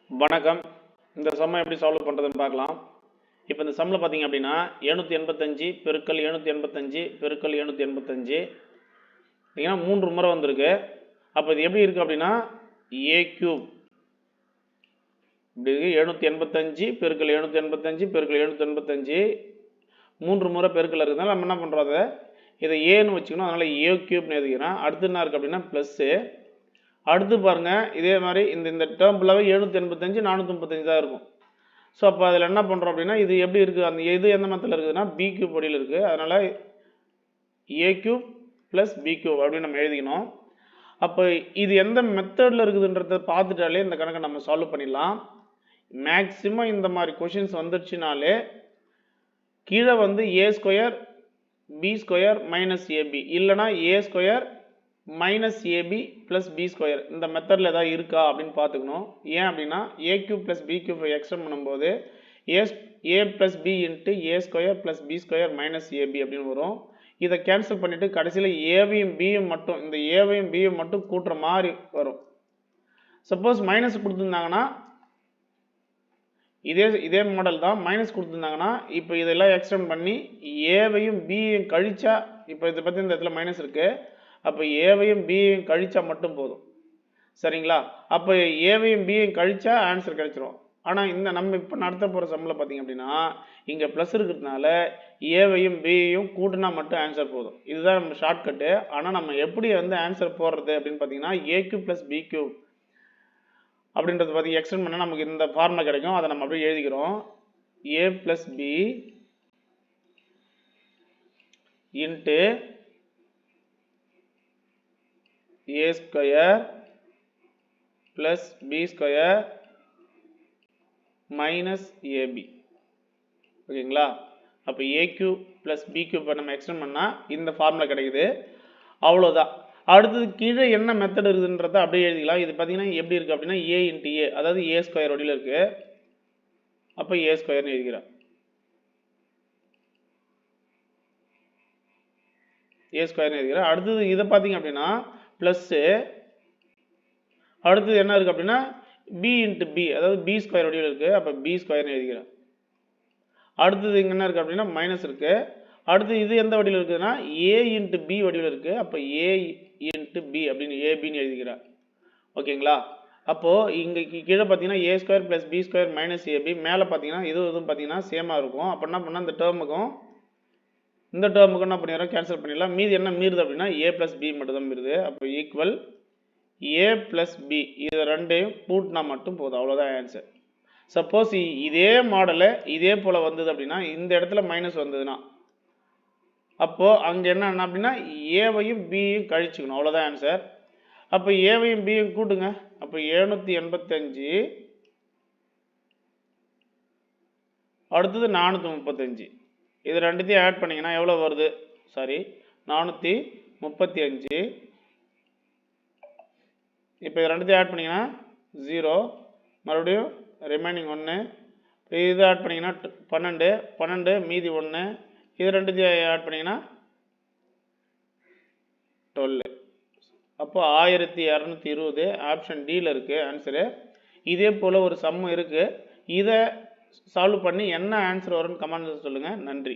வணக்கம். இந்த சம்மை எப்படி சால்வ் பண்ணுறதுன்னு பார்க்கலாம். இப்போ இந்த சம்மில் பார்த்தீங்க அப்படின்னா 785 பெருக்கல் 785 பெருக்கல் 785 பார்த்தீங்கன்னா 3 முறை வந்திருக்கு. அப்போ இது எப்படி இருக்குது அப்படின்னா ஏ கியூப் இப்படி இருக்குது. 785 பெருக்கல் 785 பெருக்கல் 785 3 முறை பெருக்கல் இருக்குதுனால நம்ம என்ன பண்ணுறோம், அதை இதை ஏன்னு வச்சுக்கணும். அதனால் ஏ கியூப்னு எழுதிக்கிறேன். அடுத்து என்ன இருக்குது அப்படின்னா ப்ளஸ்ஸு. அடுத்து பாருங்கள், இதே மாதிரி இந்த டேர்ம் ஃபுல்லாகவே 785 435 தான் இருக்கும். ஸோ அப்போ அதில் என்ன பண்ணுறோம் அப்படின்னா இது எப்படி இருக்குது, அந்த இது எந்த மெத்தடில் இருக்குதுன்னா பி கியூப் வடியில் இருக்குது. அதனால் ஏ கியூப் ப்ளஸ் பி கியூப் அப்படின்னு நம்ம எழுதிக்கணும். அப்போ இது எந்த மெத்தடில் இருக்குதுன்றதை பார்த்துட்டாலே இந்த கணக்கை நம்ம சால்வ் பண்ணிடலாம். மேக்ஸிமம் இந்த மாதிரி கொஷின்ஸ் வந்துடுச்சுனாலே கீழே வந்து a square b square minus a b இல்லைனா a square minus a b plus b square இந்த மெத்தடில் ஏதாவது இருக்கா அப்படின்னு பார்த்துக்கணும். ஏன் அப்படின்னா a cube plus b cube extend பண்ணும்போது a plus b into a square plus b square minus a b அப்படின்னு வரும். இதை கேன்சல் பண்ணிவிட்டு கடைசியில் ஏவையும் பியும் மட்டும் இந்த ஏவையும் பியும் மட்டும் கூட்டுற மாதிரி வரும். சப்போஸ் மைனஸ் கொடுத்துருந்தாங்கன்னா இதே மாடல் தான். மைனஸ் கொடுத்துருந்தாங்கன்னா இப்போ இதெல்லாம் எக்ஸ்டெண்ட் பண்ணி ஏவையும் பியையும் கழிச்சா, இப்போ இதை பற்றி இந்த இடத்துல மைனஸ் இருக்குது, அப்போ ஏவையும் பியையும் கழிச்சா மட்டும் போதும். சரிங்களா? அப்போ ஏவையும் பியையும் கழிச்சா ஆன்சர் கிடைச்சிரும். ஆனால் இந்த நம்ம இப்போ நடத்த போகிற சம்மில் பார்த்தீங்க அப்படின்னா இங்கே ப்ளஸ் இருக்கிறதுனால ஏவையும் பியையும் கூட்டினா மட்டும் ஆன்சர் போதும். இதுதான் நம்ம ஷார்ட்கட்டு. ஆனால் நம்ம எப்படி வந்து ஆன்சர் போடுறது அப்படின்னு பார்த்தீங்கன்னா ஏ கியூப் ப்ளஸ் பி கியூப் அப்படின்றத பற்றி எக்ஸ்டெண்ட் பண்ணால் நமக்கு இந்த ஃபார்முலா கிடைக்கும். அதை நம்ம அப்படியே எழுதிக்கிறோம். A plus b into a square plus b square minus ab. ஓகேங்களா? அப்போ a cube plus b cube நம்ம எக்ஸ்டெண்ட் பண்ணால் இந்த ஃபார்முலா கிடைக்குது. அவ்வளோதான். அடுத்தது கீழே என்ன மெத்தட் இருக்குதுன்றதை அப்படியே எழுதிக்கலாம். இது பார்த்தீங்கன்னா எப்படி இருக்குது அப்படின்னா a இன்ட்டு ஏ, அதாவது ஏ ஸ்கொயர் வடியில் இருக்குது. அப்போ ஏ ஸ்கொயர்னு எழுதிக்கிறேன். ஏ ஸ்கொயர்னு எழுதிக்கிறேன். அடுத்தது இதை பார்த்தீங்க அப்படின்னா ப்ளஸ்ஸு. அடுத்தது என்ன இருக்குது அப்படின்னா பி இன்ட்டு பி, அதாவது பி ஸ்கொயர் வடிவில் இருக்குது. அப்போ பி ஸ்கொயர்னு எழுதிக்கிறேன். அடுத்தது இங்கே என்ன இருக்குது அப்படின்னா மைனஸ் இருக்குது. அடுத்து இது எந்த வடிவில் இருக்குதுன்னா ஏ இன்ட்டு பி வடிவில் இருக்குது. அப்போ ஏ இன்ட்டு பி அப்படின்னு ஏபின்னு எழுதிக்கிறேன். ஓகேங்களா? அப்போது இங்கே கீழே பார்த்தீங்கன்னா a square plus b square minus a b, மேலே பார்த்தீங்கன்னா இதுவும் பார்த்தீங்கன்னா சேமாக இருக்கும். அப்போ என்ன பண்ணால் இந்த டேர்முக்கும் இந்த டேர்முக்கு என்ன பண்ணிடுறோம், கேன்சல் பண்ணிடலாம். மீதி என்ன மீறுது அப்படின்னா ஏ ப்ளஸ் பி மட்டும் தான் மீறுது. அப்போ ஈக்குவல் ஏ ப்ளஸ் பி, இது ரெண்டையும் கூட்டினா மட்டும் போதும். அவ்வளோதான் ஆன்சர். சப்போஸ் இதே மாடலை இதே போல் வந்தது அப்படின்னா இந்த இடத்துல மைனஸ் வந்ததுன்னா அப்போது அங்கே என்ன அப்படின்னா ஏவையும் பியையும் கழிச்சுக்கணும். அவ்வளோதான் ஆன்சர். அப்போ ஏவையும் பியையும் கூட்டுங்க. அப்போ 785 அடுத்தது 435, இது ரெண்டுத்தையும் ஆட் பண்ணிங்கன்னா எவ்வளோ வருது, சாரி 435. இப்போ இது ரெண்டுத்தையும் ஆட் பண்ணிங்கன்னா 0, மறுபடியும் ரிமைனிங் 1, இது ஆட் பண்ணிங்கன்னா 12 மீதி 1, இது ரெண்டுத்தையும் ஆட் பண்ணிங்கன்னா 12. அப்போ 1220 ஆப்ஷன் டியில் இருக்குது ஆன்சரு. இதே போல் ஒரு சம்மு இருக்குது. இதை சால்வ் பண்ணி என்ன ஆன்சர் வரும்னு கமெண்ட்ஸில் சொல்லுங்கள். நன்றி.